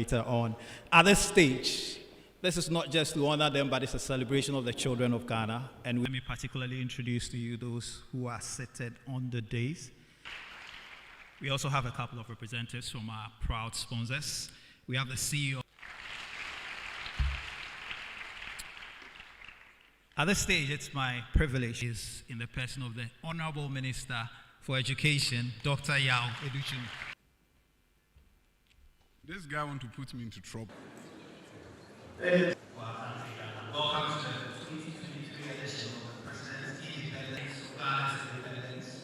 later on. At this stage, this is not just to honor them, but it's a celebration of the children of Ghana. And let me particularly introduce to you those who are seated on the dais. We also have a couple of representatives from our proud sponsors. We have the CEO. At this stage, it's my privilege is in the person of the Honorable Minister for Education, Dr. Yao Educhum. This guy wants to put me into trouble. Welcome to the 2023 edition of the President's Independence, Ghana's Independence,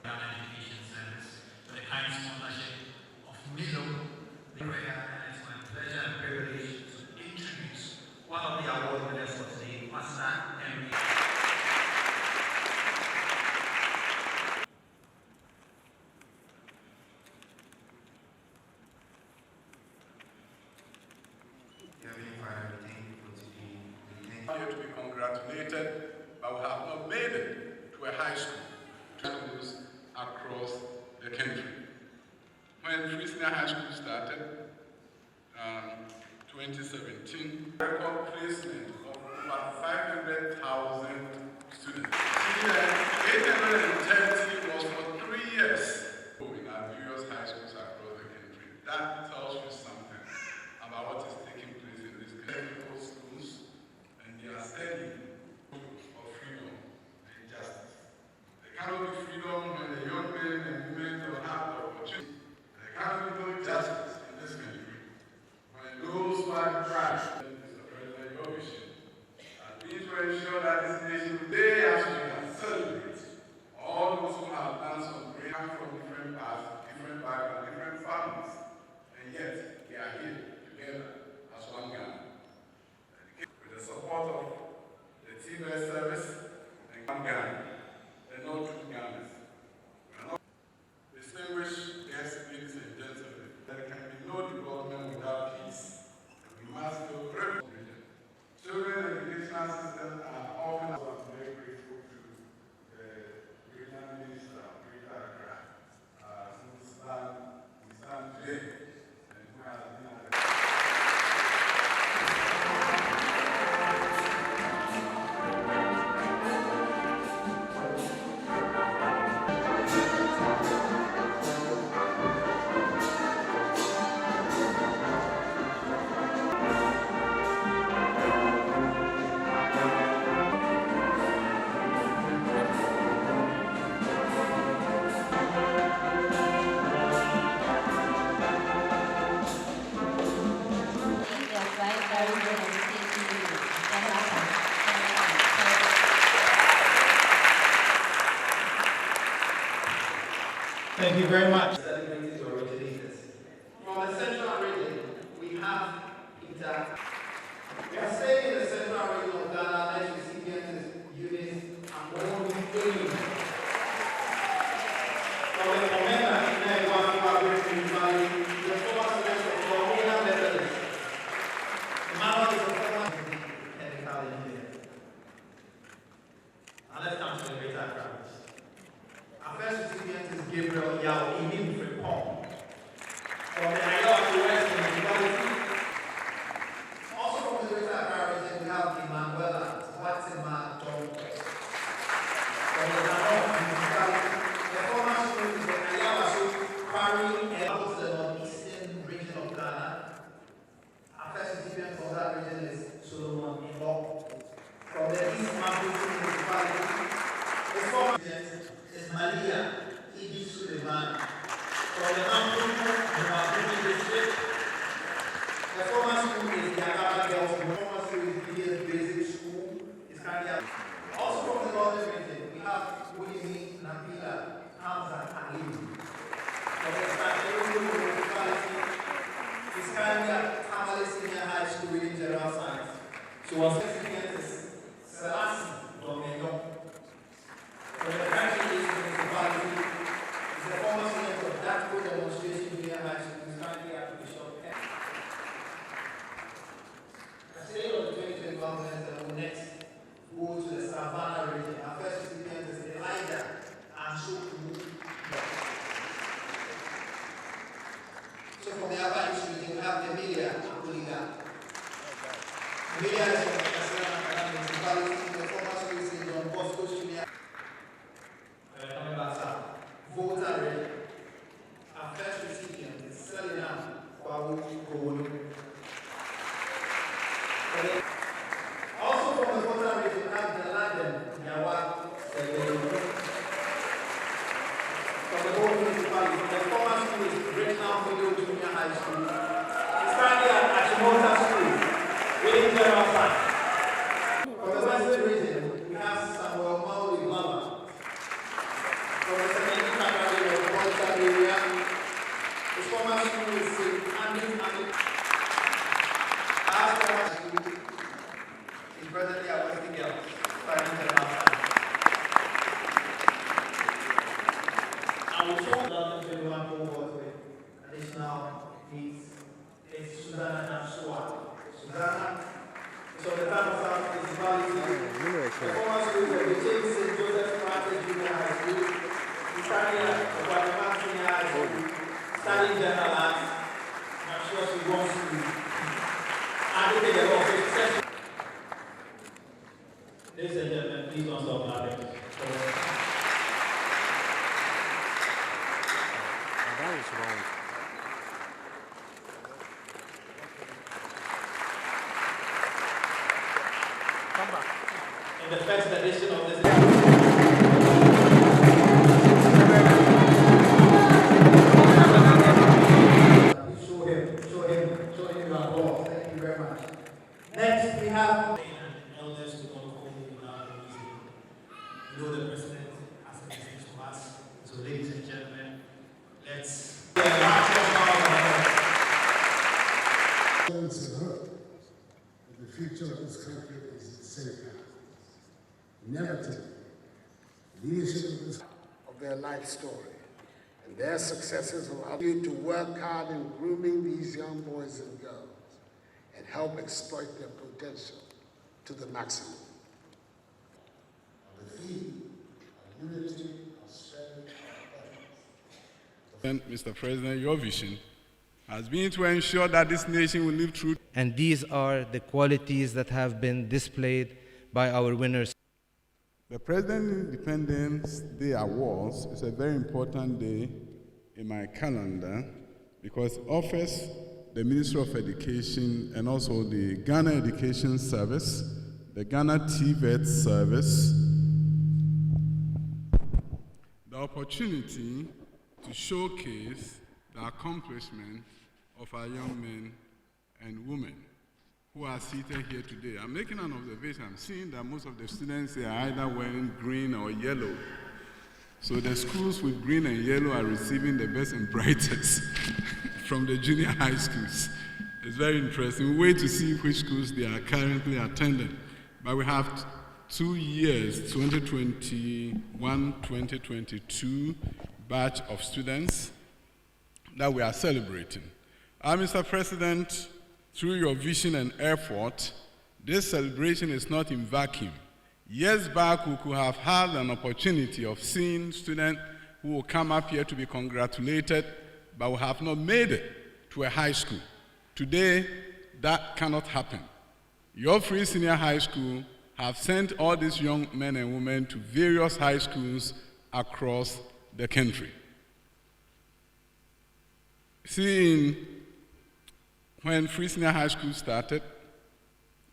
Ghana Education Service, for the kind sponsorship of Milo. And it's my pleasure and privilege to introduce one of the award winners for today, Master Henry. Here to be congratulated, but we have not made it to a high school. Schools across the country. When Free Senior High School started, 2017, record placement of over 500,000 students. 830 was for 3 years in our various high schools across the country. That tells you something about what is taking place in these technical schools, and they are studying of freedom and justice. There cannot be freedom when the young men and women don't have the opportunity. There cannot be no justice in this country when those who are trash, Mr. President, your vision. And please will ensure that this nation today as we can celebrate all those who have done some great work from different paths, different backgrounds, different families, and yet we are here together as one Ghana. With the support of the TBS service and one Ghana, and not two Ghanas. We are not distinguished guests, ladies and gentlemen. There can be no development without peace. We must build great region. Children in the educational system are often very grateful to the regional minister of Greater Accra, who stand today, and who has been at the Thank you very much. Celebrating your originators. From the central region, we have Peter. We are staying in the central region of Ghana as recipients, units, and all the aim. From the commander in Nkawkaw, the former students of Kwahu West. The man is a former chemical engineer. Now let's come to the greater crowds. Our first recipient is Gabriel Yao Inim Fripong from the Kwahu West Municipality. Also from the Greater Accra region, we have Emmanuela Watima John from the Addo Municipality. The former student is the Kwahu and the northeastern region of Ghana. Our first recipient from that region is Solomon Ebo from the East Maputo Municipality. The former recipient is Malia Idi Suleiman from the Maputo district. The former school is the Addo Girls. The former school is BECE Basic School. It's currently out. Also from the northern region, we have Wilimi Nabila Hamza Ali from the Kwahu Municipality. It's currently at Tamale Senior High School reading General Science. So our second is Selassie Dominion from the country is municipality. Is the former student of Addo Demonstration Junior High School. Is currently at Bishop F. The state of the 2020 government will next go to the Savannah region. Our first recipient is Elijah and Shoku. So from the Media is from the municipality, the former school is in Don Bosco Junior. Voter ready. Our first recipient is selling out Kwahu West. Also from the voter ready, we have the London, from the whole municipality, from the former school is Addo Junior High School. It's currently at Ashimota School, waiting general fund. From the Western region, we have Samuel Maui Lama. From the Nkawkaw area, his former school is Addo. As former school, his brother there was the girl, fighting general fund. I will show that the 21 cohort with additional needs is Susanna and Suwa. Susanna is on the top of our municipality. The former school of the James St. Joseph Private Junior High School. He's studying at the Kwahu Senior High School, studying general arts. I'm sure she wants to advocate a lot of success. Ladies and gentlemen, please don't stop laughing. That was wrong. Come back. In the first edition of this. Show him your applause. Thank you very much. Next, we have elders to come home without a reason. You know the president has a message to us. So, ladies and gentlemen, let's. The future of this country is in safe hands. Never take leadership of their life story and their successes will allow you to work hard in grooming these young boys and girls and help exploit their potential to the maximum. The theme of unity, prosperity, and Mr. President, your vision has been to ensure that this nation will live true. And these are the qualities that have been displayed by our winners. The President Independence Day Awards is a very important day in my calendar because it offers the Ministry of Education and also the Ghana Education Service, the Ghana TVET Service, the opportunity to showcase the accomplishment of our young men and women who are seated here today. I'm making an observation. I'm seeing that most of the students are either wearing green or yellow. So the schools with green and yellow are receiving the best and brightest from the junior high schools. It's very interesting. We wait to see which schools they are currently attending. But we have 2 years, 2021-2022 batch of students that we are celebrating. Mr. President, through your vision and effort, this celebration is not in vacuum. Years back, we could have had an opportunity of seeing students who will come up here to be congratulated, but we have not made it to a high school. Today, that cannot happen. Your FREEEE Senior High School have sent all these young men and women to various high schools across the country. See, when FREEEE Senior High School started,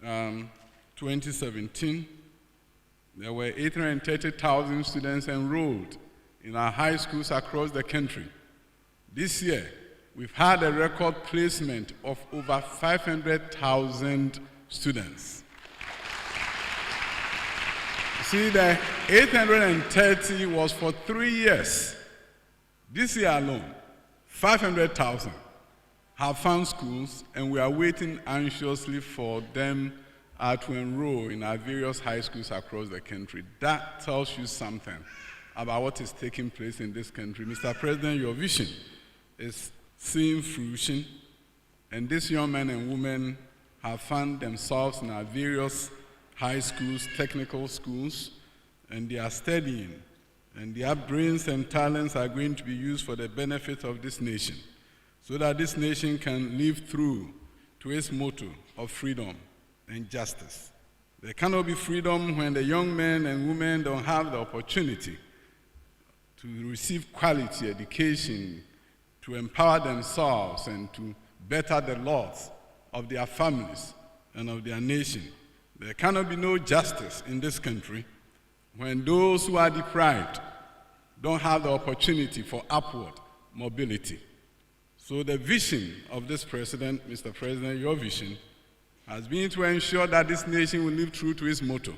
2017, there were 830,000 students enrolled in our high schools across the country. This year, we've had a record placement of over 500,000 students. See, the 830 was for 3 years. This year alone, 500,000 have found schools, and we are waiting anxiously for them to enroll in our various high schools across the country. That tells you something about what is taking place in this country. Mr. President, your vision is seeing fruition, and these young men and women have found themselves in our various high schools, technical schools, and they are studying, and their brains and talents are going to be used for the benefit of this nation, so that this nation can live through to its motto of freedom and justice. There cannot be freedom when the young men and women don't have the opportunity to receive quality education, to empower themselves and to better the laws of their families and of their nation. There cannot be no justice in this country when those who are deprived don't have the opportunity for upward mobility. So the vision of this president, Mr. President, your vision, has been to ensure that this nation will live true to its motto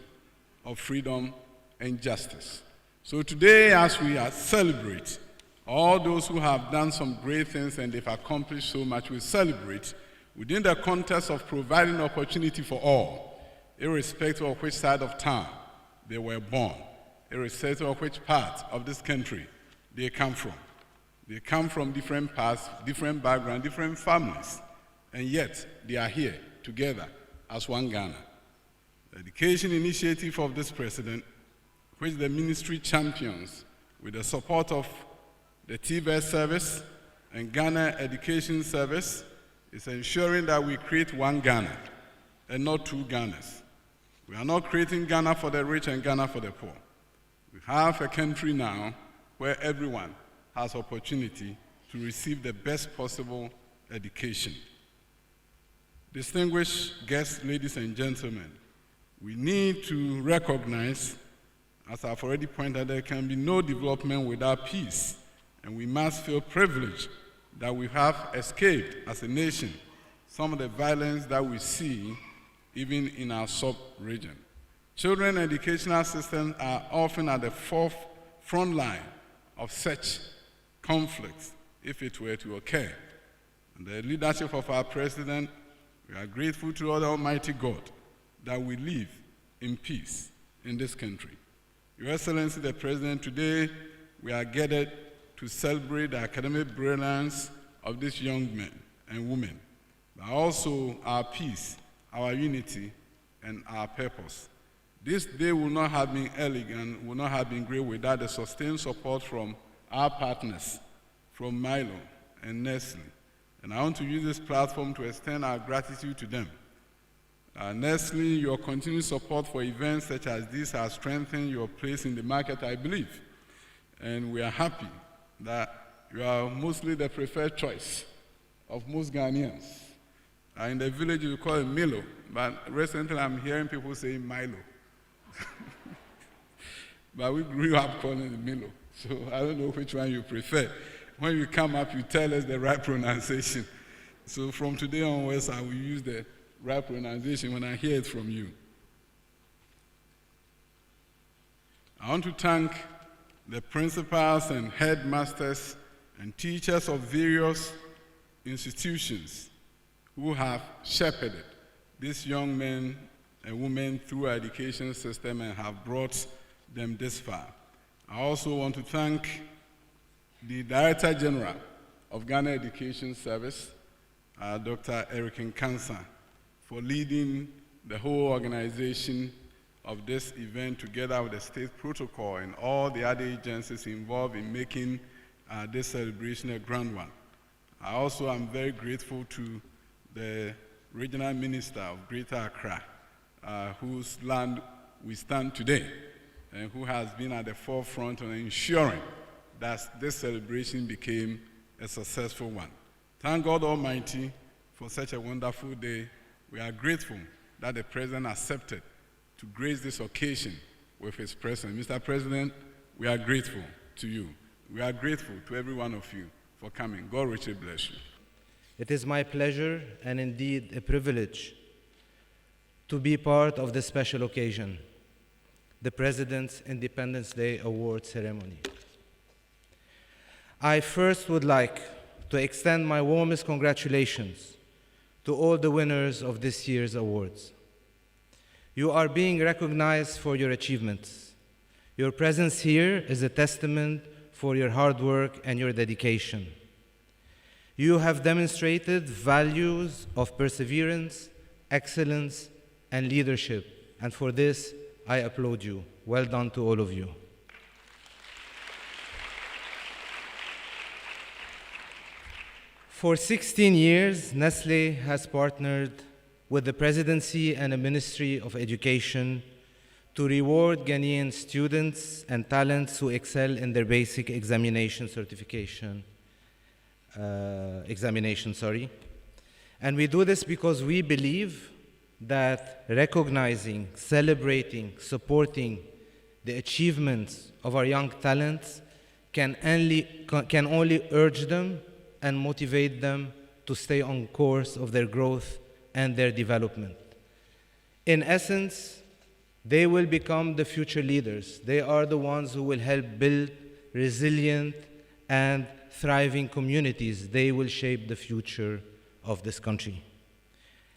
of freedom and justice. So today, as we celebrate all those who have done some great things and they've accomplished so much, we celebrate within the context of providing opportunity for all, irrespective of which side of town they were born, irrespective of which part of this country they come from. They come from different paths, different backgrounds, different families, and yet they are here together as one Ghana. The education initiative of this president, which the ministry champions with the support of the TVET service and Ghana Education Service, is ensuring that we create one Ghana and not two Ghanas. We are not creating Ghana for the rich and Ghana for the poor. We have a country now where everyone has opportunity to receive the best possible education. Distinguished guests, ladies and gentlemen, we need to recognize, as I've already pointed out, there can be no development without peace, and we must feel privileged that we have escaped as a nation some of the violence that we see even in our sub-region. Children educational systems are often at the front line of such conflicts if it were to occur. And the leadership of our president, we are grateful to the Almighty God that we live in peace in this country. Your Excellency the President, today we are gathered to celebrate the academic brilliance of these young men and women, but also our peace, our unity, and our purpose. This day will not have been elegant, will not have been great without the sustained support from our partners, from Milo and Nestle. And I want to use this platform to extend our gratitude to them. Nestle, your continued support for events such as this has strengthened your place in the market, I believe. And we are happy that you are mostly the preferred choice of most Ghanaians. In the village, we call it Milo, but recently I'm hearing people saying Milo. But we grew up calling it Milo, so I don't know which one you prefer. When you come up, you tell us the right pronunciation. So from today onwards, I will use the right pronunciation when I hear it from you. I want to thank the principals and headmasters and teachers of various institutions who have shepherded these young men and women through our education system and have brought them this far. I also want to thank the Director General of Ghana Education Service, Dr. Eric Nkawkaw, for leading the whole organization of this event together with the state protocol and all the other agencies involved in making this celebration a grand one. I also am very grateful to the Regional Minister of Greater Accra, whose land we stand today, and who has been at the forefront on ensuring that this celebration became a successful one. Thank God Almighty for such a wonderful day. We are grateful that the President accepted to grace this occasion with his presence. Mr. President, we are grateful to you. We are grateful to every one of you for coming. God richly bless you. It is my pleasure and indeed a privilege to be part of this special occasion, the President's Independence Day Award ceremony. I first would like to extend my warmest congratulations to all the winners of this year's awards. You are being recognized for your achievements. Your presence here is a testament for your hard work and your dedication. You have demonstrated values of perseverance, excellence, and leadership, and for this, I applaud you. Well done to all of you. For 16 years, Nestle has partnered with the Presidency and the Ministry of Education to reward Ghanaian students and talents who excel in their basic examination. And we do this because we believe that recognizing, celebrating, supporting the achievements of our young talents can only urge them and motivate them to stay on course of their growth and their development. In essence, they will become the future leaders. They are the ones who will help build resilient and thriving communities. They will shape the future of this country.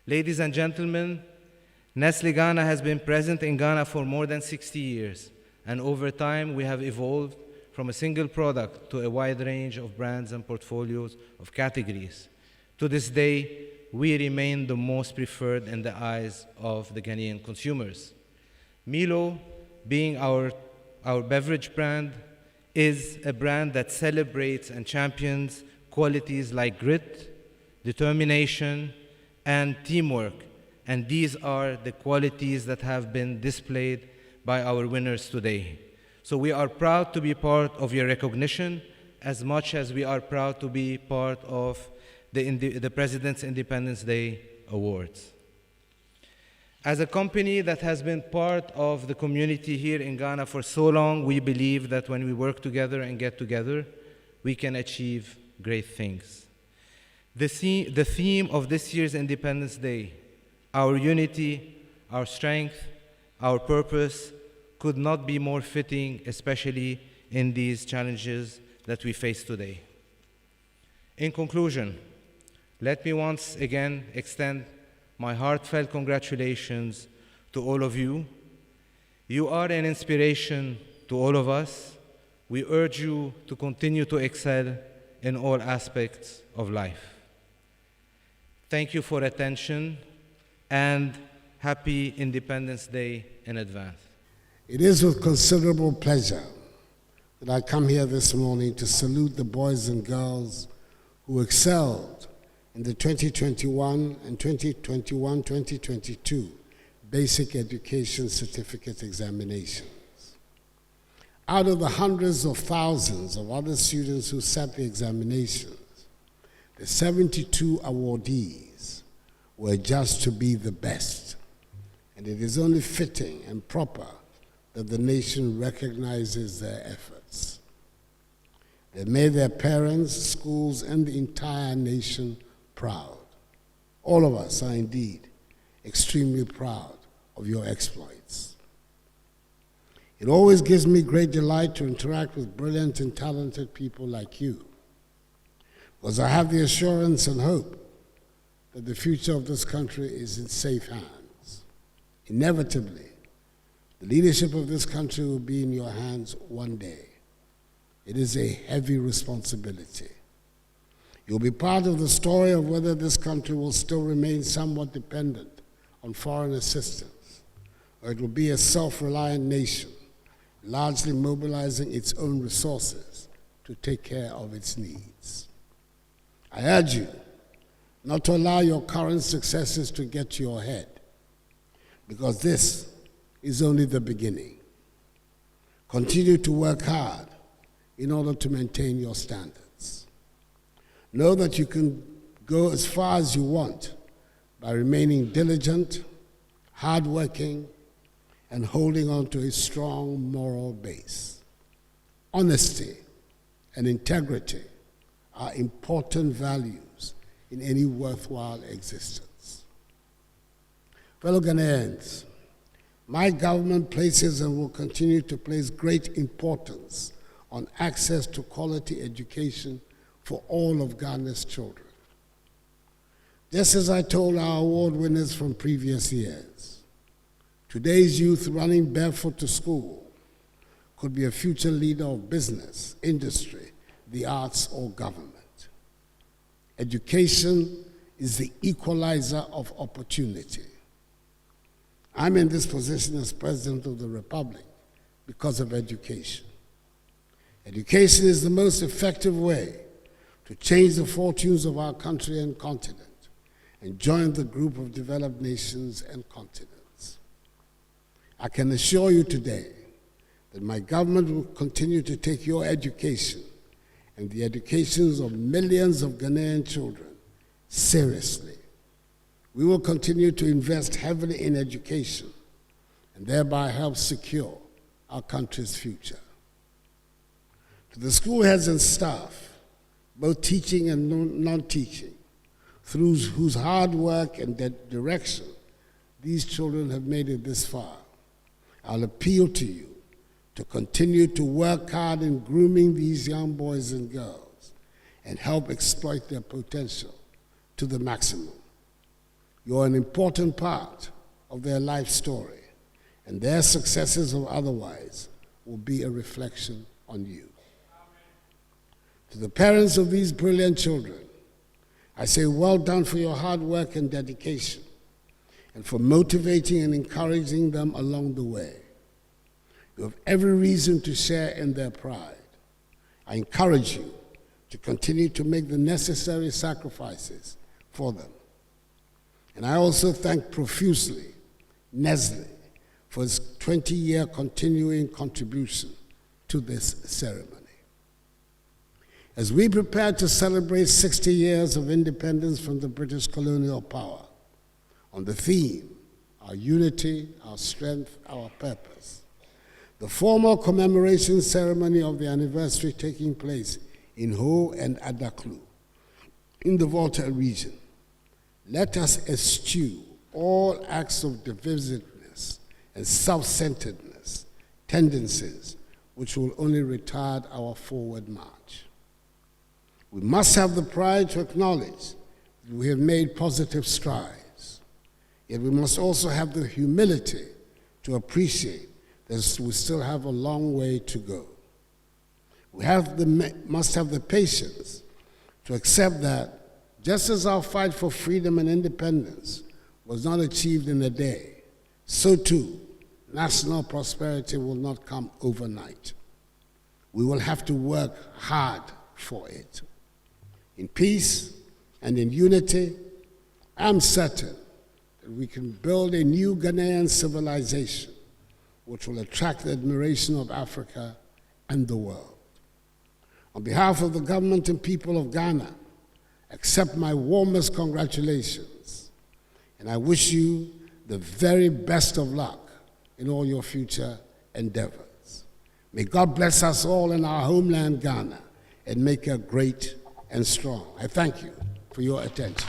Ladies and gentlemen, Nestle Ghana has been present in Ghana for more than 60 years, and over time we have evolved from a single product to a wide range of brands and portfolios of categories. To this day, we remain the most preferred in the eyes of the Ghanaian consumers. Milo, being our beverage brand, is a brand that celebrates and champions qualities like grit, determination, and teamwork. And these are the qualities that have been displayed by our winners today. So we are proud to be part of your recognition as much as we are proud to be part of the President's Independence Day Awards. As a company that has been part of the community here in Ghana for so long, we believe that when we work together and get together, we can achieve great things. The theme of this year's Independence Day, our unity, our strength, our purpose, could not be more fitting, especially in these challenges that we face today. In conclusion, let me once again extend my heartfelt congratulations to all of you. You are an inspiration to all of us. We urge you to continue to excel in all aspects of life. Thank you for attention, and happy Independence Day in advance. It is with considerable pleasure that I come here this morning to salute the boys and girls who excelled in the 2021 and 2021-2022 Basic Education Certificate examinations. Out of the hundreds of thousands of other students who sat the examinations, the 72 awardees were judged to be the best, and it is only fitting and proper that the nation recognizes their efforts. They made their parents, schools, and the entire nation proud. All of us are indeed extremely proud of your exploits. It always gives me great delight to interact with brilliant and talented people like you, because I have the assurance and hope that the future of this country is in safe hands. Inevitably, the leadership of this country will be in your hands one day. It is a heavy responsibility. You'll be part of the story of whether this country will still remain somewhat dependent on foreign assistance, or it will be a self-reliant nation, largely mobilizing its own resources to take care of its needs. I urge you not to allow your current successes to get to your head, because this is only the beginning. Continue to work hard in order to maintain your standards. Know that you can go as far as you want by remaining diligent, hardworking, and holding on to a strong moral base. Honesty and integrity are important values in any worthwhile existence. Fellow Ghanaians, my government places and will continue to place great importance on access to quality education for all of Ghana's children. Just as I told our award winners from previous years, today's youth running barefoot to school could be a future leader of business, industry, the arts, or government. Education is the equalizer of opportunity. I'm in this position as President of the Republic because of education. Education is the most effective way to change the fortunes of our country and continent and join the group of developed nations and continents. I can assure you today that my government will continue to take your education and the educations of millions of Ghanaian children seriously. We will continue to invest heavily in education and thereby help secure our country's future. To the school heads and staff, both teaching and non-teaching, through whose hard work and direction these children have made it this far, I'll appeal to you to continue to work hard in grooming these young boys and girls and help exploit their potential to the maximum. You're an important part of their life story, and their successes or otherwise will be a reflection on you. To the parents of these brilliant children, I say well done for your hard work and dedication, and for motivating and encouraging them along the way. You have every reason to share in their pride. I encourage you to continue to make the necessary sacrifices for them. And I also thank profusely Nestle for its 20-year continuing contribution to this ceremony. As we prepare to celebrate 60 years of independence from the British colonial power, on the theme, our unity, our strength, our purpose, the formal commemoration ceremony of the anniversary taking place in Ho and Addo in the Volta region, let us eschew all acts of divisiveness and self-centeredness, tendencies which will only retard our forward march. We must have the pride to acknowledge that we have made positive strides, yet we must also have the humility to appreciate that we still have a long way to go. We must have the patience to accept that just as our fight for freedom and independence was not achieved in a day, so too, national prosperity will not come overnight. We will have to work hard for it. In peace and in unity, I'm certain that we can build a new Ghanaian civilization which will attract the admiration of Africa and the world. On behalf of the government and people of Ghana, accept my warmest congratulations, and I wish you the very best of luck in all your future endeavors. May God bless us all in our homeland, Ghana, and make her great and strong. I thank you for your attention.